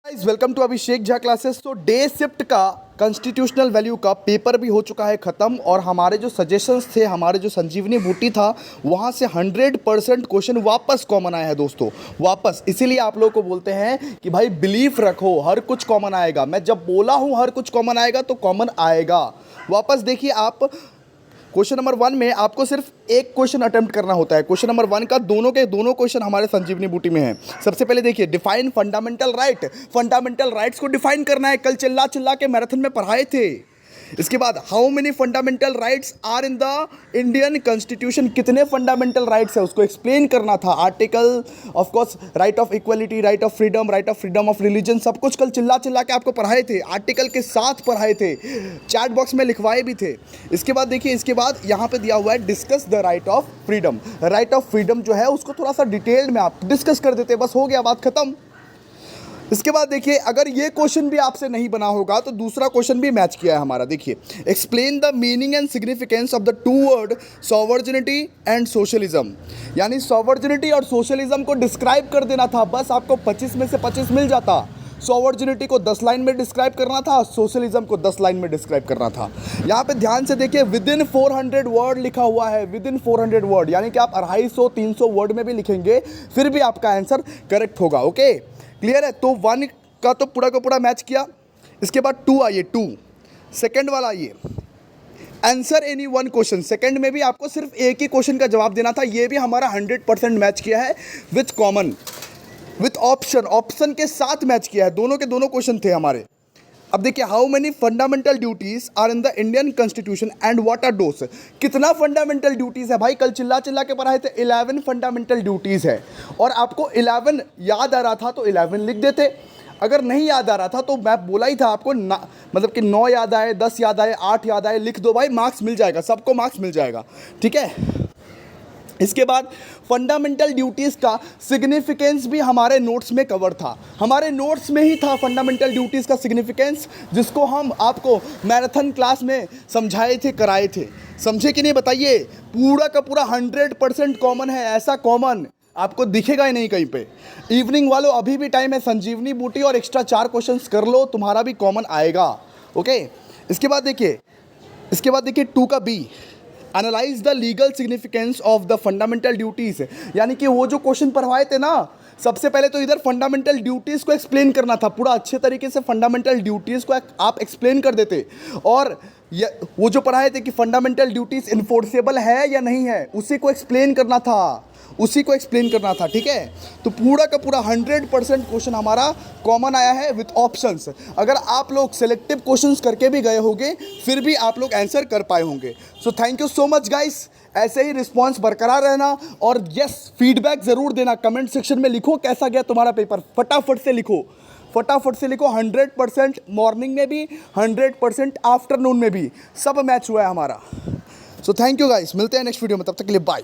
Guys welcome to Abhishek Jha classes. तो day shift का constitutional value का पेपर भी हो चुका है ख़त्म और हमारे जो सजेशंस थे, हमारे जो संजीवनी बूटी था, वहाँ से 100% क्वेश्चन वापस कॉमन आया है दोस्तों, वापस। इसीलिए आप लोगों को बोलते हैं कि भाई बिलीफ रखो, हर कुछ कॉमन आएगा। मैं जब बोला हूँ हर कुछ कॉमन आएगा तो कॉमन आएगा। वापस देखिए आप, क्वेश्चन नंबर 1 में आपको सिर्फ एक क्वेश्चन अटेम्प्ट करना होता है। क्वेश्चन नंबर 1 का दोनों के दोनों क्वेश्चन हमारे संजीवनी बूटी में है। सबसे पहले देखिए, define fundamental right. Fundamental rights को डिफाइन करना है, कल चिल्ला चिल्ला के मैराथन में पढ़ाए थे। इसके बाद how many fundamental rights are in the Indian constitution, कितने फंडामेंटल राइट्स है उसको एक्सप्लेन करना था। Article, of course, right of equality, right of freedom of religion, सब कुछ कल चिल्ला चिल्ला के आपको पढ़ाए थे, आर्टिकल के साथ पढ़ाए थे, चैट बॉक्स में लिखवाए भी थे। इसके बाद देखिए, इसके बाद यहाँ पे दिया हुआ है discuss the right of freedom. Right of freedom जो है उसको थोड़ा सा डिटेल्ड में आप डिस्कस कर देते, बस हो गया, बात खत्म। इसके बाद देखिए, अगर ये क्वेश्चन भी आपसे नहीं बना होगा तो दूसरा क्वेश्चन भी मैच किया है हमारा। देखिए, explain the meaning and significance of the two word sovereignty and socialism. यानी सॉवर्जिनिटी और सोशलिज्म को डिस्क्राइब कर देना था, बस आपको 25 में से 25 मिल जाता। सॉवर्जिनिटी को 10 लाइन में डिस्क्राइब करना था, सोशलिज्म को 10 लाइन में डिस्क्राइब करना था। यहाँ पे ध्यान से देखिए, विद इन 400 वर्ड लिखा हुआ है, विद इन 400 वर्ड, यानी कि आप 250-300 वर्ड में भी लिखेंगे फिर भी आपका आंसर करेक्ट होगा। ओके, क्लियर है। तो 1 का तो पूरा का पूरा मैच किया। इसके बाद 2 आइए, 2 सेकंड वाला आइए, answer any one question. Second में भी आपको सिर्फ एक ही क्वेश्चन का जवाब देना था, ये भी हमारा 100% मैच किया है with common, with option, option के साथ मैच किया है। दोनों के दोनों क्वेश्चन थे हमारे। अब देखिए, how many fundamental duties are in the Indian constitution and what are those. कितना फंडामेंटल ड्यूटीज है भाई, कल चिल्ला चिल्ला के पढ़ाए थे, 11 फंडामेंटल ड्यूटीज है। और आपको 11 याद आ रहा था तो 11 लिख देते, अगर नहीं याद आ रहा था तो मैं बोला ही था आपको मतलब कि 9 याद आए, 10 याद आए, 8 याद आए, लिख दो भाई, मार्क्स मिल जाएगा, सबको मार्क्स मिल जाएगा, ठीक है। इसके बाद फंडामेंटल ड्यूटीज़ का सिग्निफिकेंस भी हमारे नोट्स में कवर था, हमारे नोट्स में ही था फंडामेंटल ड्यूटीज़ का सिग्निफिकेंस, जिसको हम आपको मैराथन क्लास में समझाए थे, कराए थे। समझे कि नहीं बताइए। पूरा का पूरा 100% कॉमन है, ऐसा कॉमन आपको दिखेगा ही नहीं कहीं पे। इवनिंग वालों अभी भी टाइम है, संजीवनी बूटी और एक्स्ट्रा 4 क्वेश्चंस कर लो, तुम्हारा भी कॉमन आएगा। ओके, इसके बाद देखिए, 2 का B, analyse the legal significance of the fundamental duties. यानी कि वो जो क्वेश्चन पढ़वाए थे ना, सबसे पहले तो इधर फंडामेंटल ड्यूटीज़ को एक्सप्लेन करना था, पूरा अच्छे तरीके से फंडामेंटल ड्यूटीज़ को आप एक्सप्लेन कर देते, और वो जो पढ़ाए थे कि फंडामेंटल ड्यूटीज़ इन्फोर्सेबल है या नहीं है, उसी को एक्सप्लेन करना था, ठीक है। तो पूरा का पूरा 100% क्वेश्चन हमारा कॉमन आया है विथ ऑप्शंस। अगर आप लोग सेलेक्टिव क्वेश्चंस करके भी गए होंगे फिर भी आप लोग आंसर कर पाए होंगे। So thank you so much guys, ऐसे ही रिस्पॉन्स बरकरार रहना, और यस, फीडबैक ज़रूर देना, कमेंट सेक्शन में लिखो कैसा गया तुम्हारा पेपर, फटाफट से लिखो, 100% मॉर्निंग में भी, 100% आफ्टरनून में भी, सब मैच हुआ है हमारा। सो थैंक यू गाइस, मिलते हैं नेक्स्ट वीडियो में, तब तक के लिए बाय।